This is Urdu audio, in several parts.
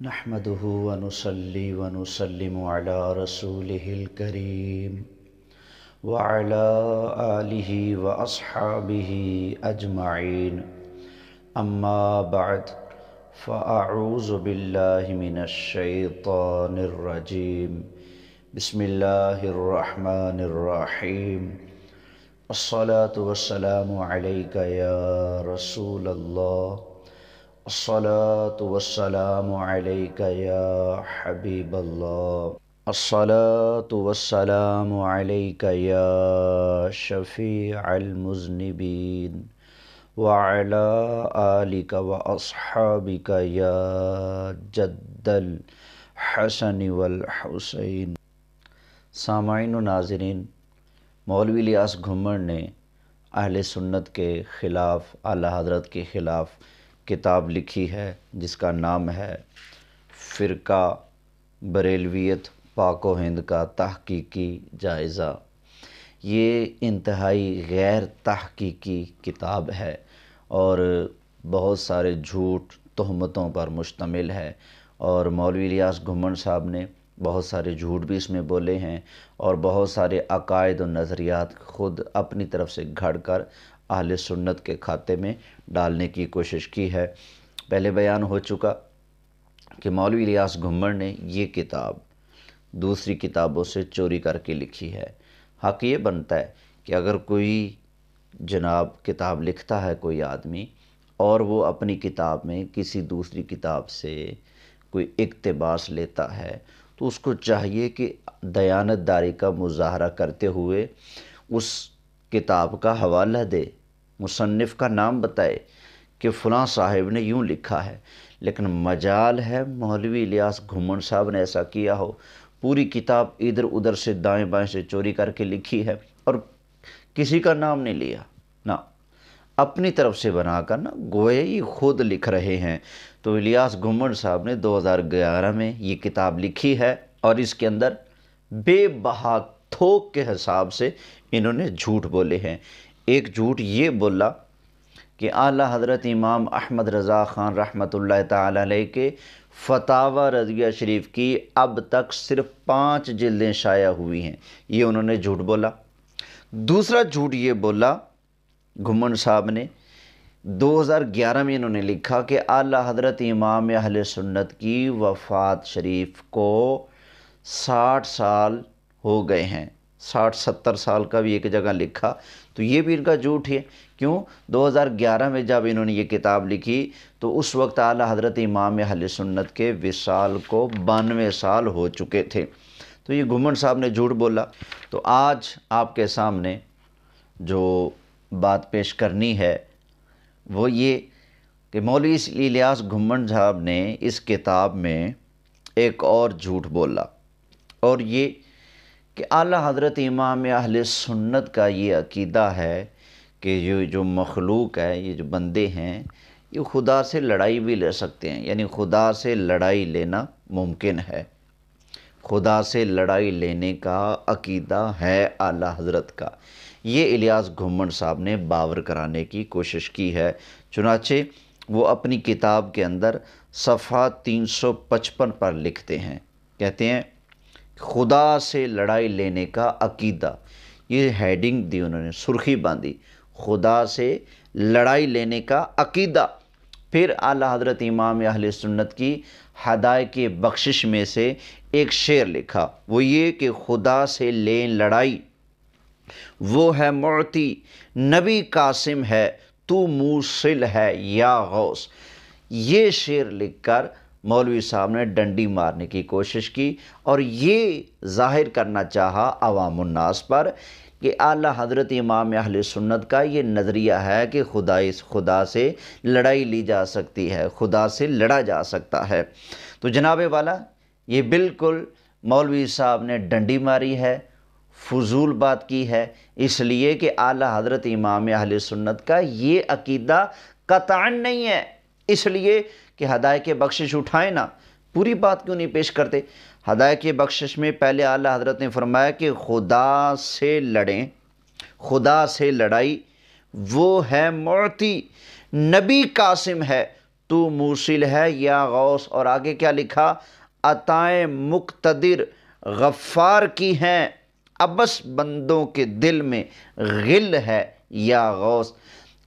نحمده ونصلي ونسلم على رسوله الكريم وعلى آله وأصحابه أجمعين. أما بعد، فأعوذ بالله من الشيطان الرجيم. بسم الله الرحمن الرحيم. الصلاة والسلام عليك يا رسول الله. الصلاة والسلام عليك يا حبيب الله. الصلاة والسلام عليك يا شفيع المذنبين وعلى آلك وأصحابك يا جد الحسن والحسين. سامعین و ناظرین، مولوی الیاس گھمر نے اہل سنت کے خلاف، اعلیٰ حضرت کے خلاف کتاب لکھی ہے جس کا نام ہے فرقہ بریلویت پاک و ہند کا تحقیقی جائزہ. یہ انتہائی غیر تحقیقی کتاب ہے اور بہت سارے جھوٹ تہمتوں پر مشتمل ہے، اور مولوی الیاس گھمر صاحب نے بہت سارے جھوٹ بھی اس میں بولے ہیں اور بہت سارے عقائد و نظریات خود اپنی طرف سے گھڑ کر اہل سنت کے کھاتے میں ڈالنے کی کوشش کی ہے. پہلے بیان ہو چکا کہ مولوی الیاس گھمر نے یہ کتاب دوسری کتابوں سے چوری کر کے لکھی ہے. حق یہ بنتا ہے کہ اگر کوئی جناب کتاب لکھتا ہے کوئی آدمی اور وہ اپنی کتاب میں کسی دوسری کتاب سے کوئی اقتباس لیتا ہے تو اس کو چاہیے کہ دیانت داری کا مظاہرہ کرتے ہوئے اس کتاب کا حوالہ دے، مصنف کا نام بتائے کہ فلاں صاحب نے یوں لکھا ہے. لیکن مجال ہے مولوی الیاس گھمر صاحب نے ایسا کیا ہو، پوری کتاب ادھر ادھر سے دائیں بائیں سے چوری کر کے لکھی ہے اور کسی کا نام نہیں لیا، نہ اپنی طرف سے بنا کر نہ گویا ہی خود لکھ رہے ہیں. تو الیاس گھمر صاحب نے 2011 میں یہ کتاب لکھی ہے اور اس کے اندر بے بہا تھوک کے حساب سے انہوں نے جھوٹ بولے ہیں. ایک جھوٹ یہ بولا کہ اعلیٰ حضرت امام احمد رضا خان رحمۃ اللہ تعالی علیہ کے فتاوی رضویہ شریف کی اب تک صرف 5 جلدیں شائع ہوئی ہیں، یہ انہوں نے جھوٹ بولا. دوسرا جھوٹ یہ بولا گھمر صاحب نے 2011 میں انہوں نے لکھا کہ اعلیٰ حضرت امام اہل سنت کی وفات شریف کو 60 سال ہو گئے ہیں، 60-70 سال کا بھی ایک جگہ لکھا. تو یہ بھی ان کا جھوٹ ہے. کیوں؟ 2011 میں جب انہوں نے یہ کتاب لکھی تو اس وقت اعلیٰ حضرت امام اہل سنت کے وصال کو 92 سال ہو چکے تھے. تو یہ گھمر صاحب نے جھوٹ بولا. تو آج آپ کے سامنے جو بات پیش کرنی ہے وہ یہ کہ مولوی الیاس گھمر صاحب نے اس کتاب میں ایک اور جھوٹ بولا، اور یہ کہ اعلیٰ حضرت امام اہل سنت کا یہ عقیدہ ہے کہ یہ جو مخلوق ہے، یہ جو بندے ہیں، یہ خدا سے لڑائی بھی لے سکتے ہیں، یعنی خدا سے لڑائی لینا ممکن ہے. خدا سے لڑائی لینے کا عقیدہ ہے اعلیٰ حضرت کا. یہ الیاس گھمر صاحب نے باور کرانے کی کوشش کی ہے. چنانچہ وہ اپنی کتاب کے اندر صفحہ 355 پر لکھتے ہیں، کہتے ہیں خدا سے لڑائی لینے کا عقیدہ. یہ ہیڈنگ دی انہوں نے، سرخی باندھی، خدا سے لڑائی لینے کا عقیدہ. پھر اعلیٰ حضرت امام اہل سنت کی ہدایت بخشش میں سے ایک شعر لکھا، وہ یہ کہ خدا سے لیں لڑائی وہ ہے معطی، نبی قاسم ہے تو موصل ہے یا غوث. یہ شعر لکھ کر مولوی صاحب نے ڈنڈی مارنے کی کوشش کی اور یہ ظاہر کرنا چاہا عوام الناس پر کہ اعلیٰ حضرت امام اہل سنت کا یہ نظریہ ہے کہ خدا سے لڑائی لی جا سکتی ہے، خدا سے لڑا جا سکتا ہے. تو جناب والا، یہ بالکل مولوی صاحب نے ڈنڈی ماری ہے، فضول بات کی ہے، اس لیے کہ اعلیٰ حضرت امام اہل سنت کا یہ عقیدہ قطعاً نہیں ہے. اس لیے کہ ہدایت بخشش اٹھائیں نا، پوری بات کیوں نہیں پیش کرتے؟ ہدایت بخشش میں پہلے اعلیٰ حضرت نے فرمایا کہ خدا سے لڑیں، خدا سے لڑائی وہ ہے معطی، نبی قاسم ہے تو موصل ہے یا غوث، اور آگے کیا لکھا، عطائیں مقتدر غفار کی ہیں، ابس بندوں کے دل میں غل ہے یا غوث۔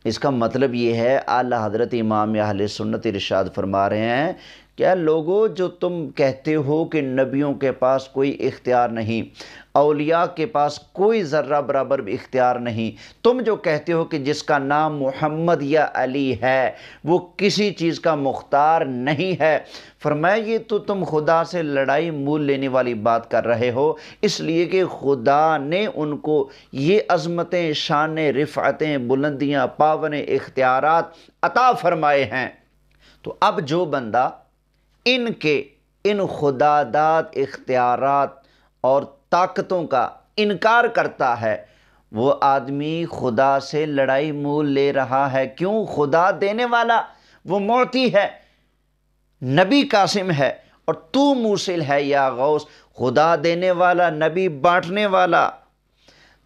اس کا مطلب یہ ہے، اعلیٰ حضرت امام اہل سنت ارشاد فرما رہے ہیں، کیا لوگو جو تم کہتے ہو کہ نبیوں کے پاس کوئی اختیار نہیں، اولیاء کے پاس کوئی ذرہ برابر بھی اختیار نہیں، تم جو کہتے ہو کہ جس کا نام محمد یا علی ہے وہ کسی چیز کا مختار نہیں ہے، فرمایا یہ تو تم خدا سے لڑائی مول لینے والی بات کر رہے ہو، اس لیے کہ خدا نے ان کو یہ عظمتیں، شانیں، رفعتیں، بلندیاں، پاونے اختیارات عطا فرمائے ہیں۔ تو اب جو بندہ ان خدا داد اختیارات اور طاقتوں کا انکار کرتا ہے، وہ آدمی خدا سے لڑائی مول لے رہا ہے۔ کیوں؟ خدا دینے والا وہ معطی ہے، نبی قاسم ہے، اور تو موصل ہے یا غوث، خدا دینے والا، نبی بانٹنے والا۔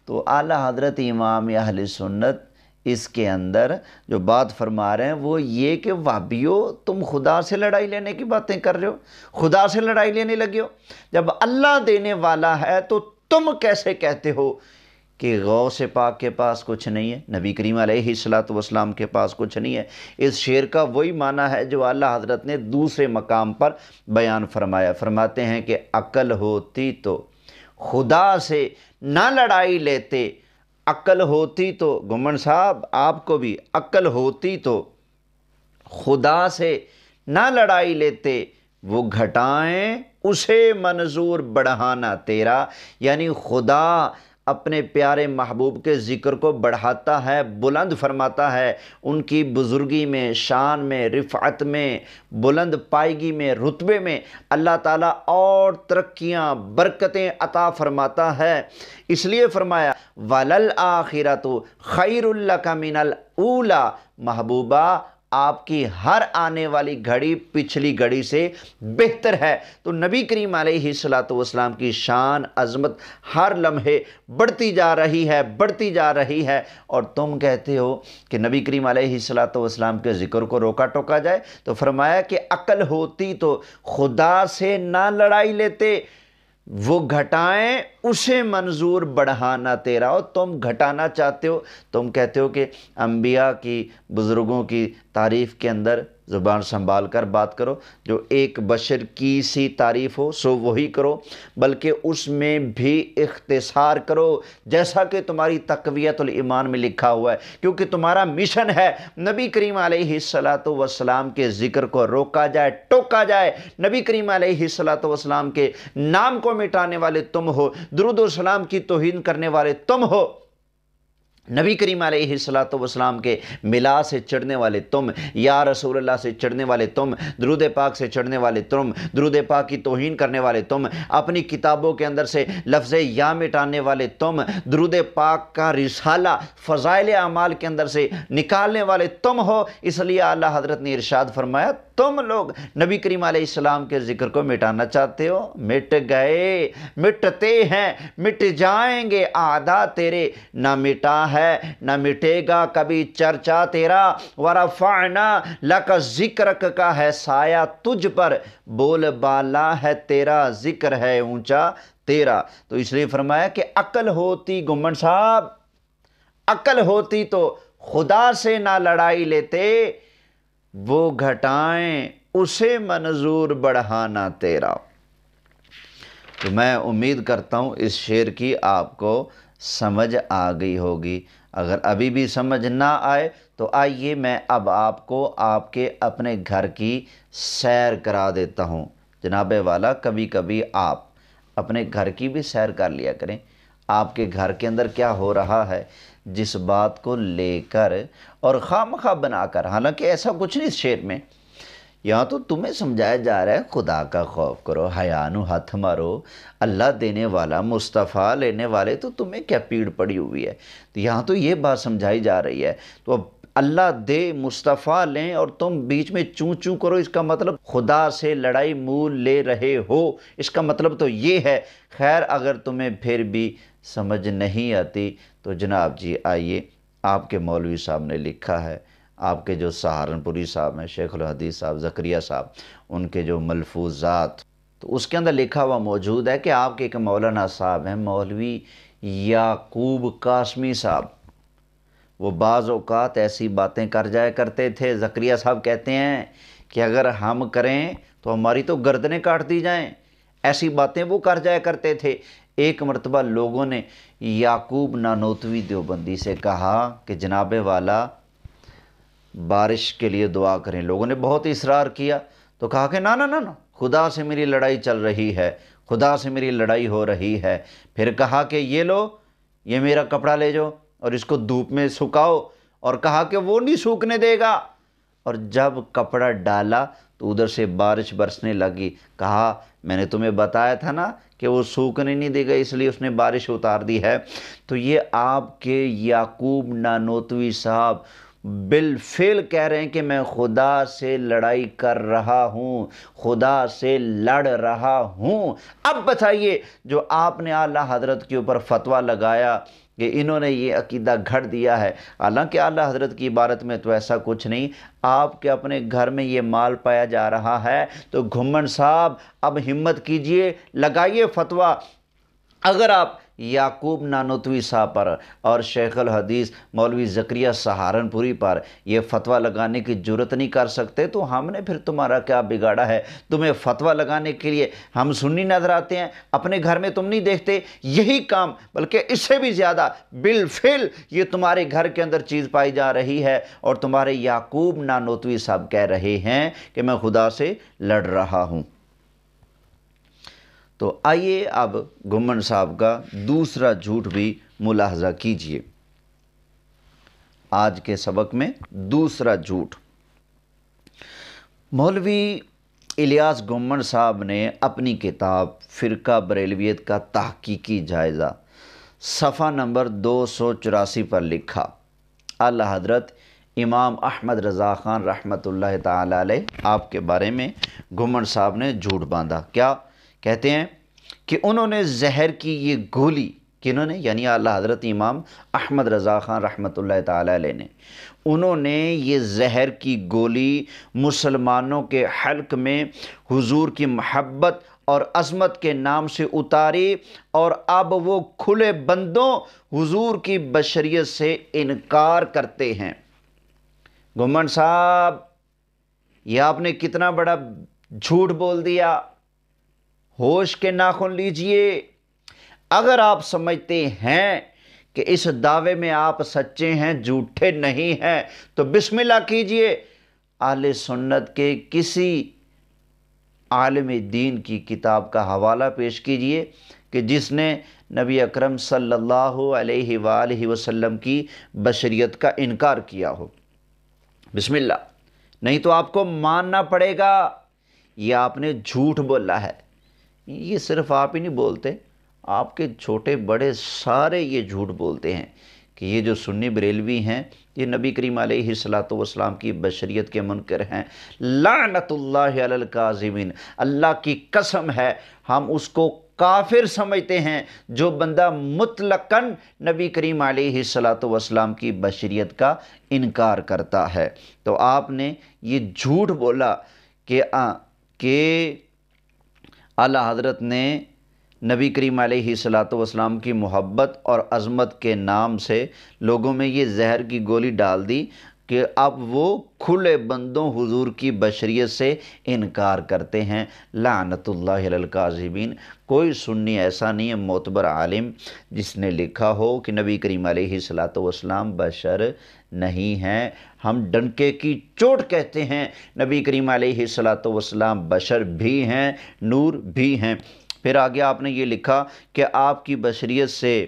تو اعلیٰ حضرت امام اہل سنت اس کے اندر جو بات فرما رہے ہیں وہ یہ کہ وہابیو تم خدا سے لڑائی لینے کی باتیں کر رہے ہو، خدا سے لڑائی لینے لگے ہو، جب اللہ دینے والا ہے تو تم کیسے کہتے ہو کہ غوث پاک کے پاس کچھ نہیں ہے، نبی کریم علیہ السلام کے پاس کچھ نہیں ہے۔ اس شعر کا وہی معنی ہے جو اعلیٰ حضرت نے دوسرے مقام پر بیان فرمایا، فرماتے ہیں کہ عقل ہوتی تو خدا سے نہ لڑائی لیتے، عقل ہوتی تو، گمن صاحب آپ کو بھی عقل ہوتی تو خدا سے نہ لڑائی لیتے، وہ گھٹائیں اسے منظور بڑھانا تیرا، یعنی خدا اپنے پیارے محبوب کے ذکر کو بڑھاتا ہے، بلند فرماتا ہے، ان کی بزرگی میں، شان میں، رفعت میں، بلند پائیگی میں، رتبے میں اللہ تعالیٰ اور ترقیاں، برکتیں عطا فرماتا ہے۔ اس لیے فرمایا وَلَلْآخِرَةُ خَيْرٌ لَكَ مِنَ الْأُولَى، محبوبہ آپ کی ہر آنے والی گھڑی پچھلی گھڑی سے بہتر ہے۔ تو نبی کریم علیہ السلام کی شان، عظمت ہر لمحے بڑھتی جا رہی ہے، بڑھتی جا رہی ہے، اور تم کہتے ہو کہ نبی کریم علیہ السلام کے ذکر کو روکا ٹوکا جائے۔ تو فرمایا کہ عقل ہوتی تو خدا سے نہ لڑائی لیتے، وہ گھٹائیں اسے منظور بڑھانا تیرا، اور تم گھٹانا چاہتے ہو، تم کہتے ہو کہ انبیاء کی، بزرگوں کی تعریف کے اندر زبان سنبھال کر بات کرو، جو ایک بشر کی سی تعریف ہو سو وہی کرو، بلکہ اس میں بھی اختصار کرو جیسا کہ تمہاری تقویت الایمان میں لکھا ہوا ہے، کیونکہ تمہارا مشن ہے نبی کریم علیہ السلام کے ذکر کو روکا جائے، ٹوکا جائے۔ نبی کریم علیہ السلام کے نام کو مٹانے والے تم ہو، درود و سلام کی توہین کرنے والے تم ہو، نبی کریم علیہ السلام کے ملا سے چڑھنے والے تم، یا رسول اللہ سے چڑھنے والے تم، درود پاک سے چڑھنے والے تم، درود پاک کی توہین کرنے والے تم، اپنی کتابوں کے اندر سے لفظ یا مٹانے والے تم، درود پاک کا رسالہ فضائل اعمال کے اندر سے نکالنے والے تم ہو۔ اس لیے اعلیٰ حضرت نے ارشاد فرمایا تم لوگ نبی کریم علیہ السلام کے ذکر کو مٹانا چاہتے ہو، مٹ گئے، مٹتے ہیں، مٹ جائیں گے اعداء تیرے، نہ مٹا ہے نہ مٹے گا کبھی چرچا تیرا، ورفعنا لک ذکرک کا ہے سایہ تجھ پر، بول بالا ہے تیرا، ذکر ہے اونچا تیرا۔ تو اس لیے فرمایا کہ عقل ہوتی، گمن صاحب عقل ہوتی تو خدا سے نہ لڑائی لیتے، وہ گھٹائیں اسے منظور بڑھانا تیرا۔ تو میں امید کرتا ہوں اس شعر کی آپ کو سمجھ آ گئی ہوگی۔ اگر ابھی بھی سمجھ نہ آئے تو آئیے میں اب آپ کو آپ کے اپنے گھر کی سیر کرا دیتا ہوں۔ جناب والا کبھی کبھی آپ اپنے گھر کی بھی سیر کر لیا کریں، آپ کے گھر کے اندر کیا ہو رہا ہے، جس بات کو لے کر اور خواہ بنا کر، حالانکہ ایسا کچھ نہیں اس شعر میں، یہاں تو تمہیں سمجھایا جا رہا ہے خدا کا خوف کرو، حیانو ہاتھ مارو، اللہ دینے والا، مصطفیٰ لینے والے، تو تمہیں کیا پیڑ پڑی ہوئی ہے۔ تو یہاں تو یہ بات سمجھائی جا رہی ہے، تو اب اللہ دے، مصطفیٰ لیں، اور تم بیچ میں چوں چوں کرو، اس کا مطلب خدا سے لڑائی مول لے رہے ہو، اس کا مطلب تو یہ ہے۔ خیر اگر تمہیں پھر بھی سمجھ نہیں آتی تو جناب جی آئیے، آپ کے مولوی صاحب نے لکھا ہے، آپ کے جو سہارنپوری صاحب ہیں شیخ الحدیث صاحب زکریا صاحب، ان کے جو ملفوظات، تو اس کے اندر لکھا ہوا موجود ہے کہ آپ کے ایک مولانا صاحب ہیں مولوی یعقوب قاسمی صاحب، وہ بعض اوقات ایسی باتیں کر جایا کرتے تھے، زکریا صاحب کہتے ہیں کہ اگر ہم کریں تو ہماری تو گردنیں کاٹ دی جائیں، ایسی باتیں وہ کر جایا کرتے تھے۔ ایک مرتبہ لوگوں نے یعقوب نانوتوی دیوبندی سے کہا کہ جناب والا بارش کے لیے دعا کریں، لوگوں نے بہت اصرار کیا تو کہا کہ نہ نہ نہ، خدا سے میری لڑائی چل رہی ہے، خدا سے میری لڑائی ہو رہی ہے۔ پھر کہا کہ یہ لو، یہ میرا کپڑا لے جاؤ اور اس کو دھوپ میں سکھاؤ، اور کہا کہ وہ نہیں سوکھنے دے گا، اور جب کپڑا ڈالا تو ادھر سے بارش برسنے لگی۔ کہا میں نے تمہیں بتایا تھا نا کہ وہ سوکھنے نہیں دے گا، اس لیے اس نے بارش اتار دی ہے۔ تو یہ آپ کے یعقوب نانوتوی صاحب بالفعل کہہ رہے ہیں کہ میں خدا سے لڑائی کر رہا ہوں، خدا سے لڑ رہا ہوں۔ اب بتائیے، جو آپ نے اعلیٰ حضرت کے اوپر فتویٰ لگایا کہ انہوں نے یہ عقیدہ گھڑ دیا ہے، حالانکہ اعلیٰ حضرت کی عبارت میں تو ایسا کچھ نہیں، آپ کے اپنے گھر میں یہ مال پایا جا رہا ہے، تو گھمن صاحب اب ہمت کیجئے، لگائیے فتویٰ۔ اگر آپ یعقوب نانوتوی صاحب پر اور شیخ الحدیث مولوی زکریا سہارنپوری پر یہ فتویٰ لگانے کی جرت نہیں کر سکتے تو ہم نے پھر تمہارا کیا بگاڑا ہے؟ تمہیں فتویٰ لگانے کے لیے ہم سنی نظر آتے ہیں، اپنے گھر میں تم نہیں دیکھتے یہی کام، بلکہ اس سے بھی زیادہ بالفعل یہ تمہارے گھر کے اندر چیز پائی جا رہی ہے، اور تمہارے یعقوب نانوتوی صاحب کہہ رہے ہیں کہ میں خدا سے لڑ رہا ہوں۔ تو آئیے اب گھمن صاحب کا دوسرا جھوٹ بھی ملاحظہ کیجئے۔ آج کے سبق میں دوسرا جھوٹ، مولوی الیاس گھمن صاحب نے اپنی کتاب فرقہ بریلویت کا تحقیقی جائزہ صفحہ نمبر 284 پر لکھا، اعلیٰ حضرت امام احمد رضا خان رحمۃ اللہ تعالی علیہ آپ کے بارے میں گھمن صاحب نے جھوٹ باندھا۔ کیا کہتے ہیں؟ کہ انہوں نے زہر کی یہ گولی، کنہوں نے؟ یعنی اعلیٰ حضرت امام احمد رضا خان رحمۃ اللہ تعالی علیہ نے، انہوں نے یہ زہر کی گولی مسلمانوں کے حلق میں حضور کی محبت اور عظمت کے نام سے اتاری، اور اب وہ کھلے بندوں حضور کی بشریت سے انکار کرتے ہیں۔ گھمن صاحب، یہ آپ نے کتنا بڑا جھوٹ بول دیا، ہوش کے ناخن لیجئے۔ اگر آپ سمجھتے ہیں کہ اس دعوے میں آپ سچے ہیں، جھوٹے نہیں ہیں، تو بسم اللہ کیجئے، اہل سنت کے کسی عالم دین کی کتاب کا حوالہ پیش کیجئے کہ جس نے نبی اکرم صلی اللہ علیہ وآلہ وسلم کی بشریت کا انکار کیا ہو۔ بسم اللہ، نہیں تو آپ کو ماننا پڑے گا یہ آپ نے جھوٹ بولا ہے۔ یہ صرف آپ ہی نہیں بولتے، آپ کے چھوٹے بڑے سارے یہ جھوٹ بولتے ہیں کہ یہ جو سنی بریلوی ہیں یہ نبی کریم علیہ السلام کی بشریت کے منکر ہیں۔ لعنت اللہ علی الکاذبین، اللہ کی قسم ہے ہم اس کو کافر سمجھتے ہیں جو بندہ مطلقاً نبی کریم علیہ السلام کی بشریت کا انکار کرتا ہے۔ تو آپ نے یہ جھوٹ بولا کہ اعلیٰ حضرت نے نبی کریم علیہ السلام کی محبت اور عظمت کے نام سے لوگوں میں یہ زہر کی گولی ڈال دی کہ اب وہ کھلے بندوں حضور کی بشریت سے انکار کرتے ہیں۔ لعنت اللہ علی الکاذبین۔ کوئی سنی ایسا نہیں ہے معتبر عالم جس نے لکھا ہو کہ نبی کریم علیہ السلام بشر نہیں ہیں۔ ہم ڈنکے کی چوٹ کہتے ہیں نبی کریم علیہ السلام بشر بھی ہیں، نور بھی ہیں۔ پھر آگے آپ نے یہ لکھا کہ آپ کی بشریت سے،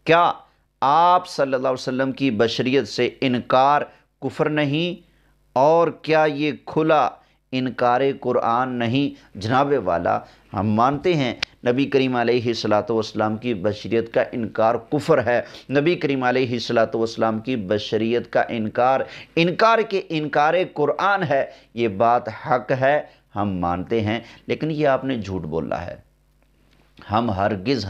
کیا آپ صلی اللہ علیہ وسلم کی بشریت سے انکار کفر نہیں؟ اور کیا یہ کھلا انکار قرآن نہیں؟ جناب والا، ہم مانتے ہیں نبی کریم علیہ السلام کی بشریت کا انکار کفر ہے، نبی کریم علیہ السلام کی بشریت کا انکار کے انکار قرآن ہے، یہ بات حق ہے، ہم مانتے ہیں، لیکن یہ آپ نے جھوٹ بولا ہے۔ ہم ہرگز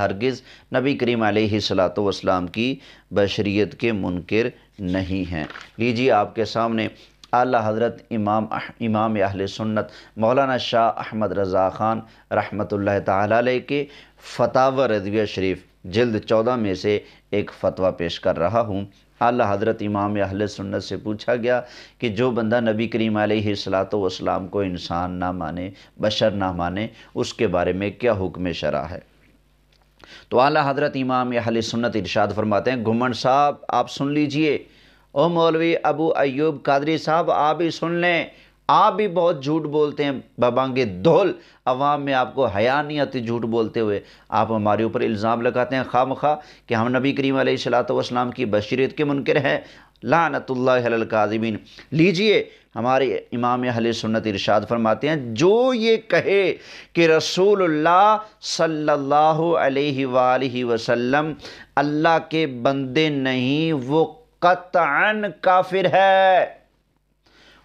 نبی کریم علیہ الصلوۃ والسلام کی بشریت کے منکر نہیں ہیں۔ لیجیے آپ کے سامنے اعلیٰ حضرت امام اہل سنت مولانا شاہ احمد رضا خان رحمۃ اللہ تعالیٰ علیہ کے فتاوی رضویہ شریف جلد 14 میں سے ایک فتویٰ پیش کر رہا ہوں۔ اعلیٰ حضرت امام اہل سنت سے پوچھا گیا کہ جو بندہ نبی کریم علیہ الصلوۃ والسلام کو انسان نہ مانے، بشر نہ مانے، اس کے بارے میں کیا حکم شرع ہے؟ تو اعلیٰ حضرت امام اہل سنت ارشاد فرماتے ہیں، گھمنڈ صاحب آپ سن لیجئے، او مولوی ابو ایوب قادری صاحب آپ بھی سن لیں، آپ بھی بہت جھوٹ بولتے ہیں ببانگ دھول، عوام میں آپ کو حیا نہیں آتی جھوٹ بولتے ہوئے، آپ ہمارے اوپر الزام لگاتے ہیں خواہ مخواہ کہ ہم نبی کریم علیہ الصلوۃ والسلام کی بشریت کے منکر ہیں، لعنت اللہ علی الکاذبین۔ لیجئے ہمارے امام اہل سنت ارشاد فرماتے ہیں، جو یہ کہے کہ رسول اللہ صلی اللہ علیہ وآلہ وسلم اللہ کے بندے نہیں، وہ قطعاً کافر ہے،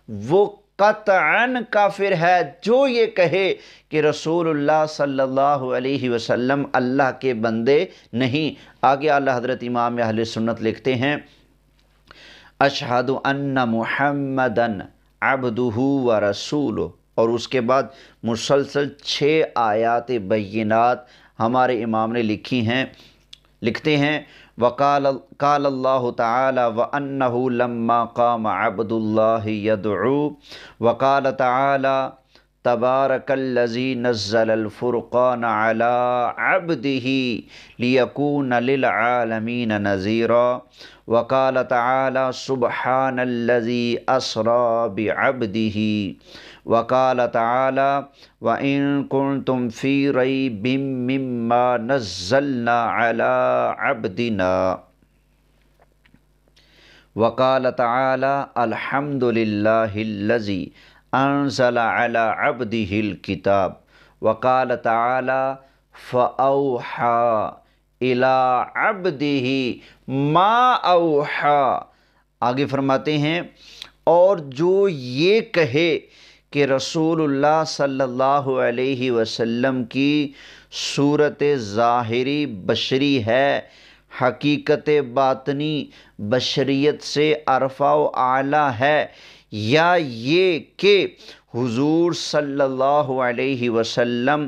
وہ قطعاً کافر ہے۔ جو یہ کہے کہ رسول اللہ صلی اللہ علیہ وسلم اللہ کے بندے نہیں۔ آگے اعلیٰ حضرت امام اہل سنت لکھتے ہیں، اشہد ان محمدً عبدہ و رسولہ، اور اس کے بعد مسلسل 6 آیات بینات ہمارے امام نے لکھتے ہیں، قال اللہ تعالی وَأَنَّهُ لَمَّا قَامَ عَبْدُ اللَّهِ يَدْعُو وقال تعالی تبارک الذی نزل الفرقان علی عبدہ لیکون للعالمین نذیرا وقال تعالی سبحان الذی اسری بعبدہ وقال تعالی وَإِن كُنتُمْ فِي رَيْبٍ مِّمَّا نَزَّلْنَا عَلَىٰ عَبْدِنَا وقال تعالی الحمد للہ الذی انزل علی عبدہ الکتاب وقال تعالی فَأَوْحَىٰ إِلَىٰ عَبْدِهِ مَا أَوْحَىٰ۔ آگے فرماتے ہیں، اور جو یہ کہے کہ رسول اللہ صلی اللہ علیہ وسلم کی صورت ظاہری بشری ہے، حقیقت باطنی بشریت سے ارفع و اعلیٰ ہے، یا یہ کہ حضور صلی اللہ علیہ وسلم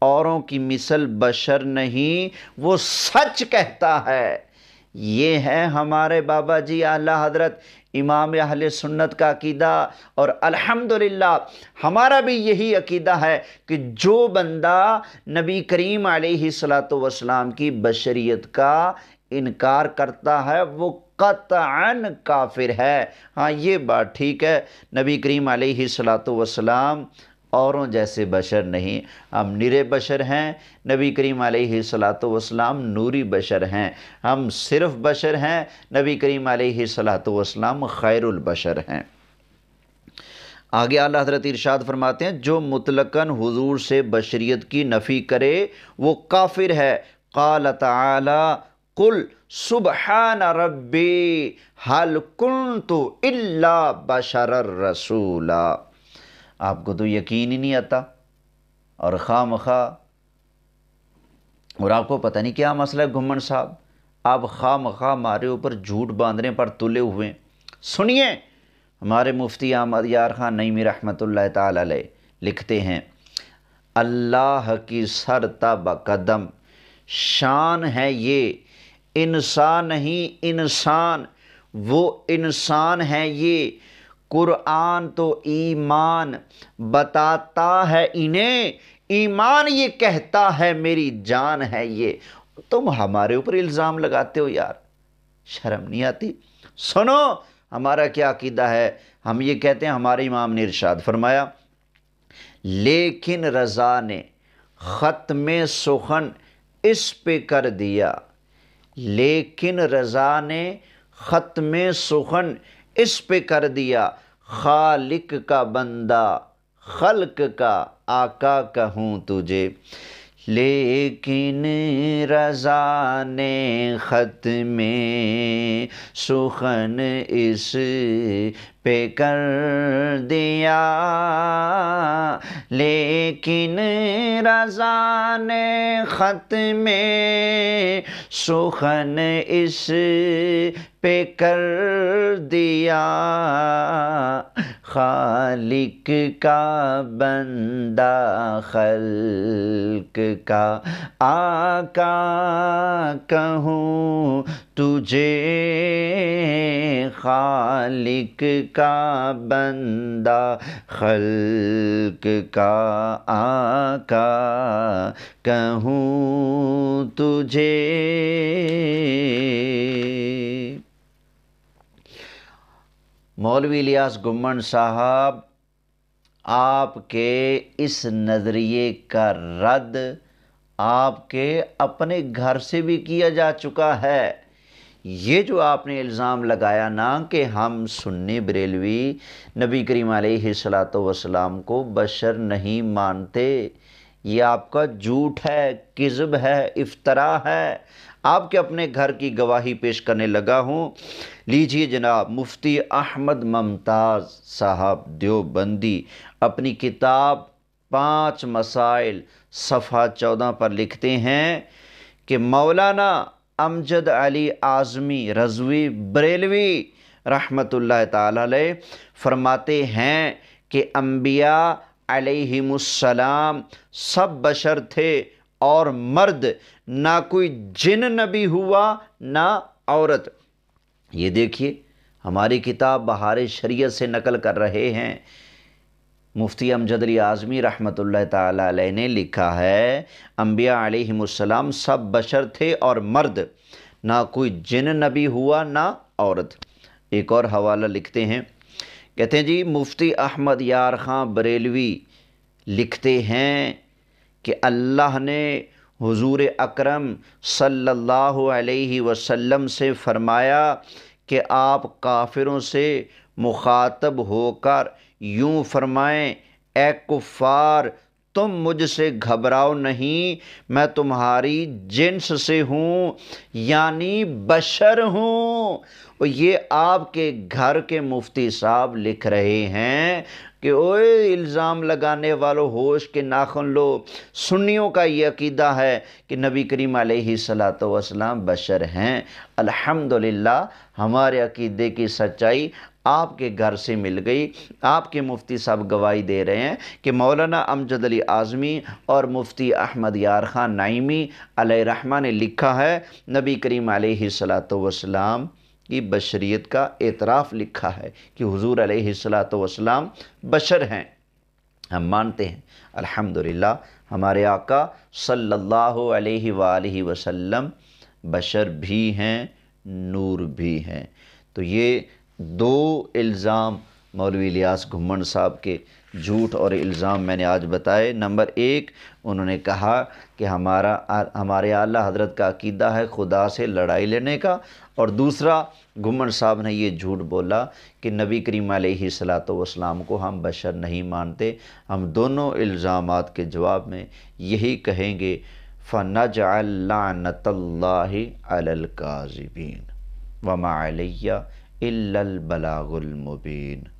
اوروں کی مثل بشر نہیں، وہ سچ کہتا ہے۔ یہ ہے ہمارے بابا جی اعلیٰ حضرت امام اہل سنت کا عقیدہ، اور الحمدللہ ہمارا بھی یہی عقیدہ ہے کہ جو بندہ نبی کریم علیہ الصلوۃ والسلام کی بشریت کا انکار کرتا ہے وہ قطعاً کافر ہے۔ ہاں یہ بات ٹھیک ہے، نبی کریم علیہ الصلوۃ والسلام اوروں جیسے بشر نہیں، ہم نرے بشر ہیں، نبی کریم علیہ الصلوۃ والسلام نوری بشر ہیں، ہم صرف بشر ہیں، نبی کریم علیہ الصلوۃ والسلام خیر البشر ہیں۔ آگے اعلیٰ حضرت ارشاد فرماتے ہیں، جو مطلقاً حضور سے بشریت کی نفی کرے وہ کافر ہے۔ قال تعالی قل سبحان ربی هل کنت الا بشرا رسولا۔ آپ کو تو یقین ہی نہیں آتا، اور خواہ مخواہ، اور آپ کو پتہ نہیں کیا مسئلہ ہے گھمنڈ صاحب، آپ خواہ مخواہ ہمارے اوپر جھوٹ باندھنے پر تلے ہوئے۔ سنیے ہمارے مفتی احمد یار خان نعیمی رحمۃ اللہ تعالی علیہ لکھتے ہیں، اللہ کی سر تابہ قدم شان ہے یہ، انسان نہیں انسان، وہ انسان ہے یہ، قرآن تو ایمان بتاتا ہے انہیں، ایمان یہ کہتا ہے میری جان ہے یہ۔ تم ہمارے اوپر الزام لگاتے ہو یار، شرم نہیں آتی؟ سنو ہمارا کیا عقیدہ ہے، ہم یہ کہتے ہیں، ہمارے امام نے ارشاد فرمایا، لیکن رضا نے ختم سخن اس پہ کر دیا، لیکن رضا نے ختم سخن اس پہ کر دیا، خالق کا بندہ خلق کا آقا کہوں تجھے، لیکن رضا نے خط میں سخن اس پہ کر دیا، لیکن رضا نے خط میں سخن اس پہ کر دیا، خالق کا بندہ خلق کا آقا کہوں تجھے، خالق کا بندہ خلق کا آقا کہوں تجھے۔ مولوی الیاس گمن صاحب، آپ کے اس نظریے کا رد آپ کے اپنے گھر سے بھی کیا جا چکا ہے۔ یہ جو آپ نے الزام لگایا نا کہ ہم سنی بریلوی نبی کریم علیہ السلام کو بشر نہیں مانتے، یہ آپ کا جھوٹ ہے، کذب ہے، افطرا ہے۔ آپ کے اپنے گھر کی گواہی پیش کرنے لگا ہوں۔ لیجئے جناب، مفتی احمد ممتاز صاحب دیوبندی اپنی کتاب 5 مسائل صفحہ 14 پر لکھتے ہیں کہ مولانا امجد علی اعظمی رضوی بریلوی رحمۃ اللہ تعالی علیہ فرماتے ہیں کہ انبیاء علیہم السلام سب بشر تھے اور مرد، نہ کوئی جن نبی ہوا نہ عورت۔ یہ دیکھیے، ہماری کتاب بہار شریعت سے نقل کر رہے ہیں، مفتی امجد علی اعظمی رحمۃ اللہ تعالی علیہ نے لکھا ہے انبیاء علیہم السلام سب بشر تھے اور مرد، نہ کوئی جن نبی ہوا نہ عورت۔ ایک اور حوالہ لکھتے ہیں، کہتے ہیں جی مفتی احمد یار خان بریلوی لکھتے ہیں کہ اللہ نے حضور اکرم صلی اللہ علیہ وسلم سے فرمایا کہ آپ کافروں سے مخاطب ہو کر یوں فرمائیں، اے کفار تم مجھ سے گھبراؤ نہیں، میں تمہاری جنس سے ہوں، یعنی بشر ہوں۔ اور یہ آپ کے گھر کے مفتی صاحب لکھ رہے ہیں کہ اوئے الزام لگانے والوں ہوش کے ناخن لو، سنیوں کا یہ عقیدہ ہے کہ نبی کریم علیہ السلام بشر ہیں۔ الحمدللہ ہمارے عقیدے کی سچائی آپ کے گھر سے مل گئی۔ آپ کے مفتی صاحب گواہی دے رہے ہیں کہ مولانا امجد علی اعظمی اور مفتی احمد یار خان نعیمی علیہ رحمہ نے لکھا ہے، نبی کریم علیہ السلام کی بشریت کا اعتراف لکھا ہے کہ حضور علیہ السلام بشر ہیں۔ ہم مانتے ہیں الحمدللہ ہمارے آقا صلی اللہ علیہ وآلہ وسلم بشر بھی ہیں، نور بھی ہیں۔ تو یہ 2 الزام مولوی الیاس گھمن صاحب کے جھوٹ اور الزام میں نے آج بتائے۔ نمبر 1، انہوں نے کہا کہ ہمارے اعلیٰ حضرت کا عقیدہ ہے خدا سے لڑائی لینے کا، اور دوسرا گھمن صاحب نے یہ جھوٹ بولا کہ نبی کریم علیہ السلام کو ہم بشر نہیں مانتے۔ ہم دونوں الزامات کے جواب میں یہی کہیں گے، فَنَجْعَلْ لَعْنَةَ اللَّهِ عَلَى الْكَاذِبِينَ وَمَا عَلَيَّ إِلَّا الْبَلَاغُ الْمُبِينُ۔